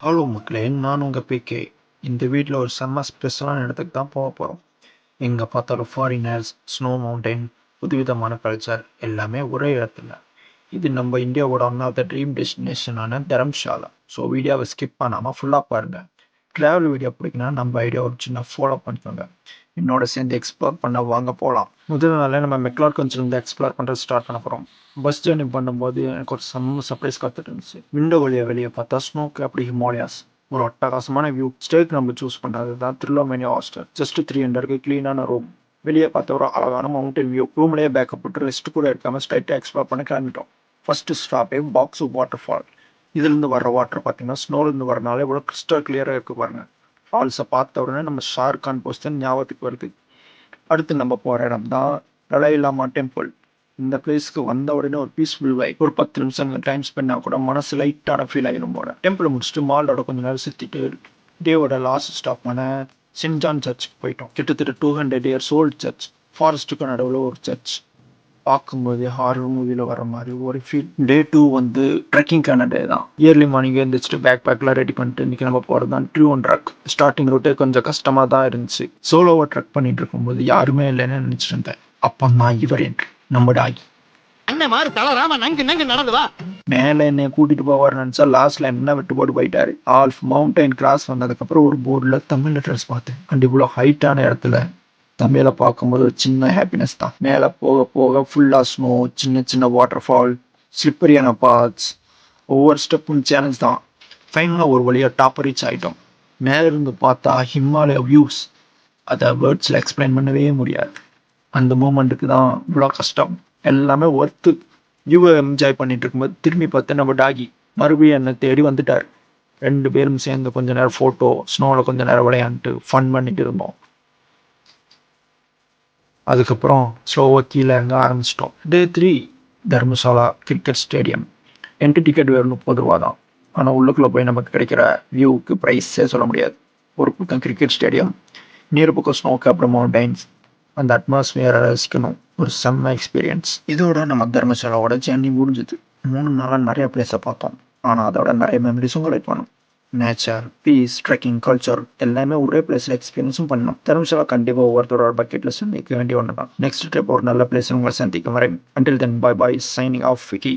Hello மக்களே, நான் உங்கள் பிகே. இந்த வீட்டில் ஒரு செம்ம ஸ்பெஷலான இடத்துக்கு தான் போக போகிறோம். எங்கே பார்த்தாலும் ஃபாரினர்ஸ், ஸ்னோ மவுண்டைன், புதுவிதமான கல்ச்சர் எல்லாமே ஒரே இடத்துல. இது நம்ம இந்தியாவோட ஒன் ஆஃப் த ட்ரீம் டெஸ்டினேஷனான தரம்ஷாலா. ஸோ வீடியோவை ஸ்கிப் பண்ணாமல் ஃபுல்லாக பாருங்கள். ட்ராவல் வீடியோ பிடிக்குன்னா நம்ம ஐடியா ஒரு சின்ன ஃபாலோ பண்ணிக்கோங்க. என்னோட சேர்ந்து எக்ஸ்ப்ளோர் பண்ண வாங்க போகலாம். முதல் நாளே நம்ம மெக்லாட்கன்ஸ்லேருந்து எக்ஸ்ப்ளோர் பண்ணுறது ஸ்டார்ட் பண்ண போகிறோம். பஸ் ஜர்னி பண்ணும்போது எனக்கு ஒரு செம்ம சர்ப்ரைஸ் காத்துட்டு இருந்துச்சு. விண்டோ வழியாக வெளியே பார்த்தா ஸ்னோக்கு அப்படி ஹிமாலயாஸ். ஒரு அட்டகாசமான வியூ. ஸ்டேக்கு நம்ம சூஸ் பண்ணுறது தான் த்ரில்லோமேனியா ஹாஸ்டல். ஜஸ்ட் 300க்கு க்ளீனான ரூம். வெளியே பார்த்த ஒரு அழகான மவுண்டன் வியூ. ரூம்லேயே பேக்கப் போட்டு ரெஸ்ட் கூட எடுக்காமல் ஸ்ட்ரைட்டாக எக்ஸ்ப்ளோர் பண்ண கிளம்பிட்டோம். ஃபர்ஸ்ட் ஸ்டாப்பே பாக்ஸு வாட்டர் ஃபால். இதுலேருந்து வர வாட்டர் பார்த்தீங்கன்னா ஸ்னோலேருந்து வரனால எவ்வளோ கிறிஸ்டல் கிளியராக இருக்கு பாருங்க. ஃபால்ஸை பார்த்த உடனே நம்ம ஷாருக்கான் போஸ்டன் ஞாபகத்துக்கு வருது. அடுத்து நம்ம போகிற இடம் தான் லலைலாமா டெம்பிள். இந்த பிளேஸ்க்கு வந்த உடனே ஒரு பீஸ்ஃபுல் வைப். ஒரு 10 நிமிஷம் டைம் ஸ்பெண்ட் ஆக கூட மனசு லைட்டான ஃபீல் ஆகிடும் போல. டெம்பிள் முடிச்சுட்டு மாலோட கொஞ்சம் நேரம் சுற்றிட்டு டேவோட லாஸ்ட் ஸ்டாப் பண்ண சென்ட் ஜான் சர்ச்சுக்கு போயிட்டோம். கிட்டத்தட்ட 200 இயர்ஸ் ஓல்டு சர்ச். ஃபாரஸ்ட்டுக்கு நடுவில் ஒரு சர்ச். பார்க்கும்போது ஹாரர் மூவியில் வர மாதிரி ஒரு ஃபீல். டே 2 வந்து ட்ரெக்கிங்கான டே தான். இயர்லி மார்னிங் எழுந்திரிச்சிட்டு பேக்லாம் ரெடி பண்ணிட்டு இன்றைக்கி நம்ம போகிறது தான் ட்ரூன் ட்ரக். ஸ்டார்டிங் ரூட்டே கொஞ்சம் கஷ்டமாக தான் இருந்துச்சு. சோலோவை ட்ரக் பண்ணிட்டு இருக்கும்போது யாருமே இல்லைன்னு நினச்சிட்டு இருந்தேன். அப்போ நான் இவர் நம்ம டாகி மேலே என்னை கூட்டிட்டு போவார் நினைச்சா லாஸ்ட்ல என்ன விட்டு போட்டு போயிட்டாரு. ஆல்ஃப் மவுண்டைன் கிராஸ் வந்ததுக்கு அப்புறம் ஒரு போர்டில் தமிழ் லெட்டர்ஸ் பார்த்தேன். அண்ட் இவ்வளோ ஹைட்டான இடத்துல தமிழை பார்க்கும்போது ஒரு சின்ன ஹாப்பினஸ் தான். மேலே போக போக ஃபுல்லாக ஸ்னோ, சின்ன சின்ன வாட்டர் ஃபால், ஸ்லிப்பரியான பாத்ஸ், ஒவ்வொரு ஸ்டெப்பும் சேலஞ்ச் தான். ஃபைனலாக ஒரு வழியாக டாப் ரீச் ஆகிட்டோம். மேலிருந்து பார்த்தா ஹிமாலய வியூஸ், அதை வேர்ட்ஸில் எக்ஸ்பிளைன் பண்ணவே முடியாது. அந்த மூமெண்ட்டுக்கு தான் இவ்வளோ கஷ்டம். எல்லாமே ஒர்த்து. வியூவை என்ஜாய் பண்ணிட்டு இருக்கும்போது திரும்பி பார்த்து நம்ம டாகி மறுபடியும் என்னை தேடி வந்துட்டார். 2 பேரும் சேர்ந்து கொஞ்ச நேரம் ஃபோட்டோ, ஸ்னோவில் கொஞ்ச நேரம் விளையாண்டுட்டு ஃபன் பண்ணிட்டு இருந்தோம். அதுக்கப்புறம் ஸ்லோவாக கீழே இறங்க ஆரம்பிச்சிட்டோம். டே 3 Dharamshala cricket stadium. Entry ticket வெறும் 30 ரூபா தான். ஆனால் உள்ளுக்குள்ளே போய் நமக்கு கிடைக்கிற வியூவுக்கு ப்ரைஸே சொல்ல முடியாது. ஒரு பக்கம் கிரிக்கெட் ஸ்டேடியம், நீர் பக்கம் ஸ்னோக்கு அப்புறம் மவுண்டைன்ஸ். அந்த அட்மாஸ்பியரை ரசிக்கணும். ஒரு செம்ம எக்ஸ்பீரியன்ஸ். இதோட நம்ம தர்மசாலாவோட ஜேர்னி முடிஞ்சுது. 3 நாளாக நிறைய பிளேஸை பார்த்தோம். ஆனால் அதோட நிறைய மெமரிஸும் கலெக்ட் பண்ணோம். நேச்சர், பீஸ், ட்ரெக்கிங், கல்ச்சர் எல்லாமே ஒரே பிளேஸில் எக்ஸ்பீரியன்ஸும் பண்ணோம். தர்மசாலா கண்டிப்பாக ஒவ்வொருத்தரோட பக்கெட் லிஸ்ட் நிற்க வேண்டிய ஒன்று தான். நெக்ஸ்ட் ட்ரிப் ஒரு நல்ல பிளேஸ் உங்களை சந்திக்கும் வரை. Until then, bye bye, signing off Vicky.